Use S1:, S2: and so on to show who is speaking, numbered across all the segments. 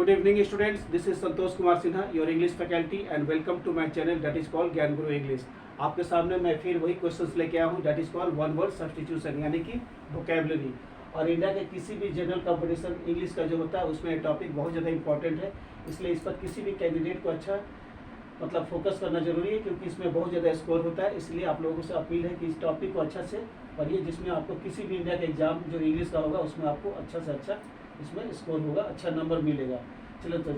S1: Good evening students, this is Santosh Kumar Sinha, your English faculty and welcome to my channel that is called ज्ञान गुरु English. आपके सामने मैं फिर वही questions लेके आया हूँ that is called one word substitution यानी कि वोकेबलरी। और इंडिया के किसी भी जनरल कंपटीशन इंग्लिश का जो होता है उसमें टॉपिक बहुत ज़्यादा इंपॉर्टेंट है, इसलिए इस पर किसी भी कैंडिडेट को अच्छा फोकस करना जरूरी है क्योंकि इसमें बहुत ज़्यादा स्कोर होता है। इसलिए आप लोगों से अपील है कि इस टॉपिक को अच्छा से पढ़िए जिसमें आपको किसी भी इंडिया का एग्जाम जो इंग्लिश का होगा उसमें आपको अच्छा से अच्छा इसमें स्कोर होगा, अच्छा नंबर मिलेगा।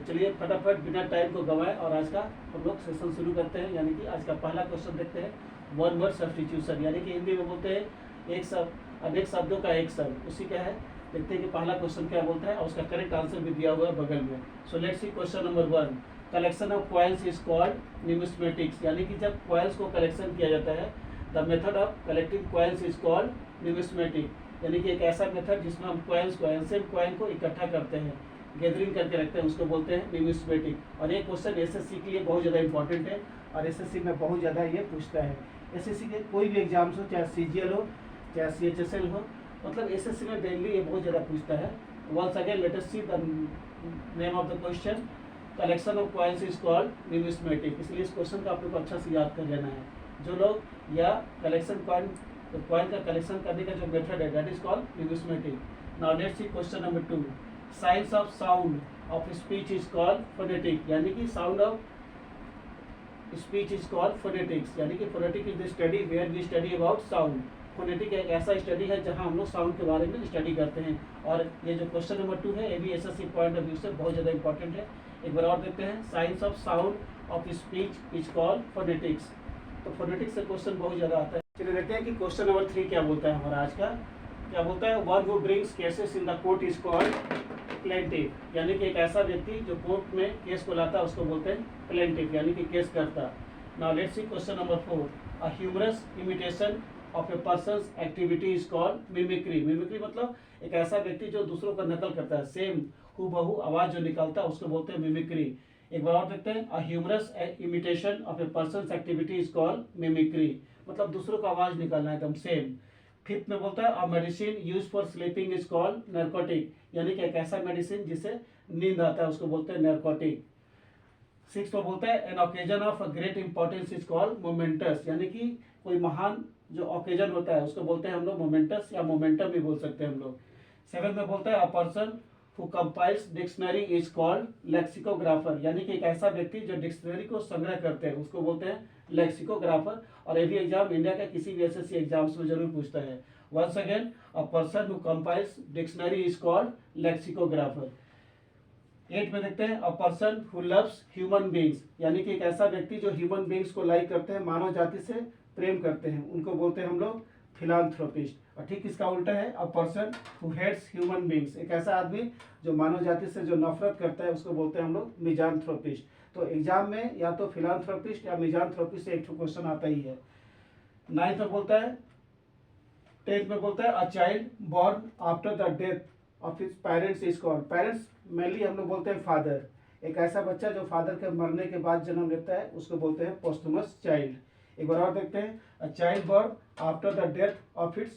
S1: चलिए फटाफट बिना टाइम को गंवाएं और आज का हम लोग सेशन शुरू करते हैं। यानी कि आज का पहला क्वेश्चन देखते हैं, वन वर्ड सब्स्टिट्यूशन यानी कि हिंदी में बोलते हैं एक शब्द अनेक शब्दों का एक शब्द, उसी का है। देखते हैं कि पहला क्वेश्चन क्या बोलता है और उसका करेक्ट आंसर भी दिया हुआ है बगल में। So let's see question number 1, collection of coins is called numismatics. यानी कि जब कॉइन्स को कलेक्शन किया जाता है, the method of collecting coins is called numismatic. यानी कि एक ऐसा मेथड जिसमें हम कॉइन्स को एंशिएंट कॉइन को इकट्ठा करते हैं, गैदरिंग करके रखते हैं, उसको बोलते हैं न्यूमिस्मेटिक। और ये क्वेश्चन एसएससी के लिए बहुत ज़्यादा इंपॉर्टेंट है और एसएससी में बहुत ज़्यादा ये पूछता है। एसएससी के कोई भी एग्जाम्स हो, चाहे सीजीएल हो चाहे सीएचएसएल हो, मतलब एसएससी में मेनली ये बहुत ज़्यादा पूछता है। Once again let us see the name of the question, collection of coins is called numismatic. इसलिए इस क्वेश्चन को आप लोग को अच्छा से याद कर लेना है। जो लोग या कलेक्शन कॉइन का कलेक्शन करने का जो मेथड है that is called numismatic. Now let's see question number 2, science of sound of speech is called phonetic. यानी कि sound of speech is called phonetics. यानी कि phonetic is the study where we study about sound. Phonetic एक ऐसा study है जहां हम लोग साउंड के बारे में स्टडी करते हैं। और ये जो क्वेश्चन नंबर 2 है ये भी एसएससी पॉइंट ऑफ व्यू से बहुत ज़्यादा इंपॉर्टेंट है। एक बार और देखते हैं, science of sound of speech is called phonetics. तो फोनेटिक्स से क्वेश्चन बहुत ज़्यादा आता है। चलिए देखते हैं कि क्वेश्चन नंबर 3 क्या बोलता है हमारा आज का। क्या बोलता है, one who brings cases in the court is called plaintiff. यानी कि एक ऐसा व्यक्ति जो कोर्ट में केस को लाता है उसको बोलते हैं प्लेंटिफ, यानी कि केस करता। Now let's see question number 4, a humorous imitation of a person's activity is called mimicry. Mimicry मतलब एक ऐसा व्यक्ति जो दूसरों का नकल करता है, सेम हूबहू आवाज जो निकालता है उसको बोलते हैं मिमिक्री। एक बार और देखते हैं, a humorous imitation of a person's activity is called mimicry, मतलब दूसरों का आवाज निकालना एकदम सेम। फिफ्थ में बोलता है, a medicine use for sleeping is called narcotic. यानी कि एक ऐसा मेडिसिन जिससे नींद आता है उसको बोलते हैं नर्कोटिक। सिक्स में बोलता है, an occasion of a great importance is called moments. यानी कि कोई महान जो ओकेजन होता है उसको बोलते हैं हम लोग मोमेंटस या मोमेंटम भी बोल सकते हैं हम लोग। सेवन में बोलता है, a person who compiles dictionary is called lexicographer. यानी कि एक ऐसा व्यक्ति जो डिक्शनरी को संग्रह करते हैं उसको बोलते हैं लेक्सिकोग्राफर। और ये भी एग्जाम इंडिया का किसी भी एसएससी एग्जाम्स में जरूर पूछता है। Once again, a person who compiles dictionary is called lexicographer. 8 में देखते हैं, a person who loves human beings. यानी कि एक ऐसा व्यक्ति जो ह्यूमन बींग्स को लाइक करते हैं, मानव जाति से प्रेम करते हैं, उनको बोलते हैं हम लोग फिलांथ्रोपिस्ट। और ठीक इसका उल्टा है, a person who hates human beings. एक ऐसा आदमी जो मानव जाति से जो नफरत करता है उसको बोलते हैं हम लोग मिजांथ्रोपिस्ट। तो एग्जाम में या तो फिलांथ्रोपिस्ट या मिजांथ्रोपिस्ट से एक क्वेश्चन आता ही है। 9th में बोलता है, 10th में बोलता है, a child born after the death of his parents is called. Parents mainly हम लोग बोलते हैं फादर। एक ऐसा बच्चा जो फादर के मरने के बाद जन्म लेता है उसको बोलते हैं पोस्टमस चाइल्ड। एक बार और देखते हैं, a child born after the death of its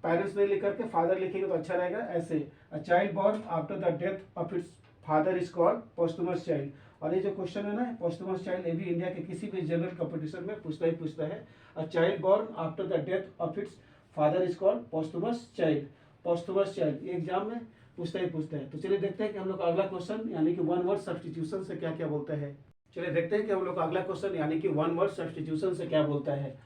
S1: parents नहीं लिख करके फादर लिखेंगे तो अच्छा रहेगा, ऐसे a child born after the death of its father is called posthumous child. और ये जो क्वेश्चन है ना पोस्टमस चाइल्ड, ये भी इंडिया के किसी भी जनरल कंपटीशन में पूछता है। A child born after the death of its father is called posthumous child. Posthumous child exam में पूछता है। तो चलिए देखते हैं कि हम लोग अगला क्वेश्चन यानी कि वन वर्ड सब्स्टिट्यूशन से क्या क्या बोलता है। चलिए देखते हैं कि हम लोग अगला क्वेश्चन यानी कि वन वर्ड सब्स्टिट्यूशन से क्या बोलता है।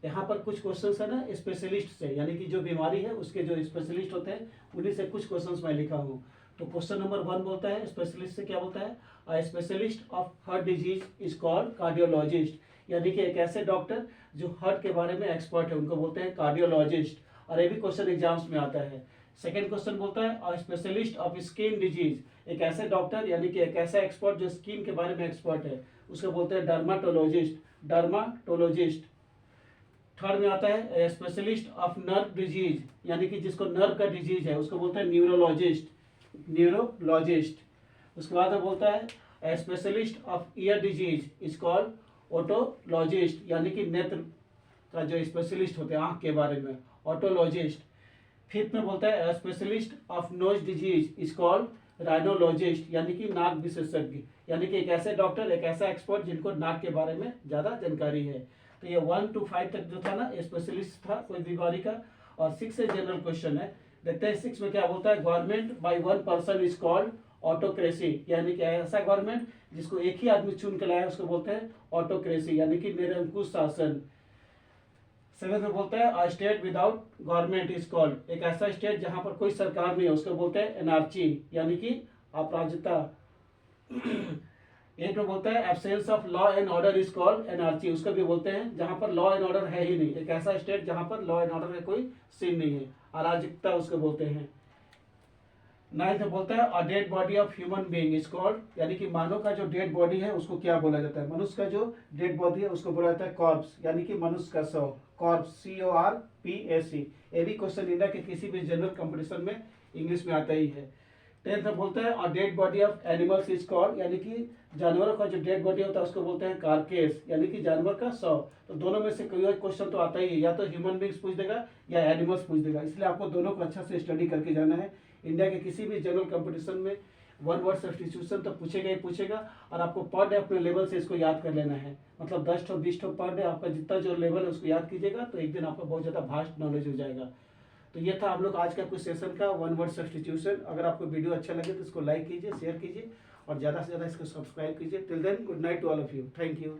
S1: यहाँ पर कुछ क्वेश्चंस है ना स्पेशलिस्ट से, यानी कि जो बीमारी है उसके जो स्पेशलिस्ट होते हैं उन्हीं से कुछ क्वेश्चंस मैं लिखा हूँ। तो क्वेश्चन नंबर 1 बोलता है, स्पेशलिस्ट से क्या बोलता है, a specialist of heart disease is called cardiologist. यानी कि एक ऐसे डॉक्टर जो हार्ट के बारे में एक्सपर्ट है उनको बोलते हैं कार्डियोलॉजिस्ट। और ये भी क्वेश्चन एग्जाम्स में आता है। सेकेंड क्वेश्चन बोलता है, a specialist of skin disease. एक ऐसे डॉक्टर यानी कि एक ऐसा एक्सपर्ट जो स्किन के बारे में एक्सपर्ट है उसको बोलते हैं डर्माटोलॉजिस्ट। थर्ड में आता है, स्पेशलिस्ट ऑफ नर्व डिजीज, यानी कि जिसको नर्व का डिजीज है उसको बोलते हैं न्यूरोलॉजिस्ट। उसके बाद में बोलता है, specialist of ear disease is called otologist. यानी कि नेत्र का जो स्पेशलिस्ट होते हैं आंख के बारे में, ओटोलॉजिस्ट। फिफ्थ में बोलता है, specialist of nose disease is called rhinologist यानी कि नाक विशेषज्ञ, यानी कि एक ऐसे डॉक्टर, एक ऐसा एक्सपर्ट जिनको नाक के बारे में ज़्यादा जानकारी है। तो ये 1 to 5 तक जो था ना स्पेशलिस्ट था कोई बीमारी का। और 6 से जनरल क्वेश्चन है। देखते हैं 6 में क्या बोलता है। Government by one person is called autocracy, यानी कि ऐसा गवर्नमेंट जिसको एक ही आदमी चुन के लाया उसको बोलते हैं ऑटोक्रेसी, यानी कि निरंकुश शासन। 7 में बोलता है a state without government is called, एक ऐसा स्टेट जहां पर कोई सरकार नहीं है उसको बोलते हैं एनार्ची, यानी कि अपराजिता। 8 में बोलता है absence of law and order is called anarchy, उसको भी बोलते हैं जहां पर लॉ एंड ऑर्डर है ही नहीं, एक ऐसा स्टेट जहां पर लॉ एंड ऑर्डर का कोई सीन नहीं है, अराजकता उसको बोलते हैं। 9 में बोलता है a dead body of human being is called, यानी कि मानव का जो डेड बॉडी है उसको क्या बोला जाता है। मनुष्य का जो डेड बॉडी है उसको बोला जाता है कॉर्प्स, यानी कि मनुष्य का शव, कॉर्प्स, CORPS। ये भी क्वेश्चन इंडिया के किसी भी जनरल कंपटीशन में इंग्लिश में आता ही है। 10 में बोलता है a dead body of animals is called, यानी कि जानवरों का जो डेड बॉडी होता है उसको बोलते हैं कार्केस, यानी कि जानवर का शव। तो दोनों में से कोई क्वेश्चन तो आता ही है, या तो ह्यूमन बींग्स पूछ देगा या एनिमल्स पूछ देगा, इसलिए आपको दोनों को अच्छा से स्टडी करके जाना है। इंडिया के किसी भी जनरल कंपटीशन में 1 वर्ड सब्स्टिट्यूशन तो पूछेगा ही पूछेगा, और आपको पर डे अपने लेवल से इसको याद कर लेना है, मतलब 10 to 20 पर डे आपका जितना जो लेवल है उसको याद कीजिएगा, तो एक दिन आपका बहुत ज़्यादा वास्ट नॉलेज हो जाएगा। तो ये था हम लोग आज का कुछ सेशन का 1 वर्ड सब्स्टिट्यूशन। अगर आपको वीडियो अच्छा लगे तो इसको लाइक कीजिए, शेयर कीजिए और ज़्यादा से ज़्यादा इसको सब्सक्राइब कीजिए। Till then good night to all of you, thank you.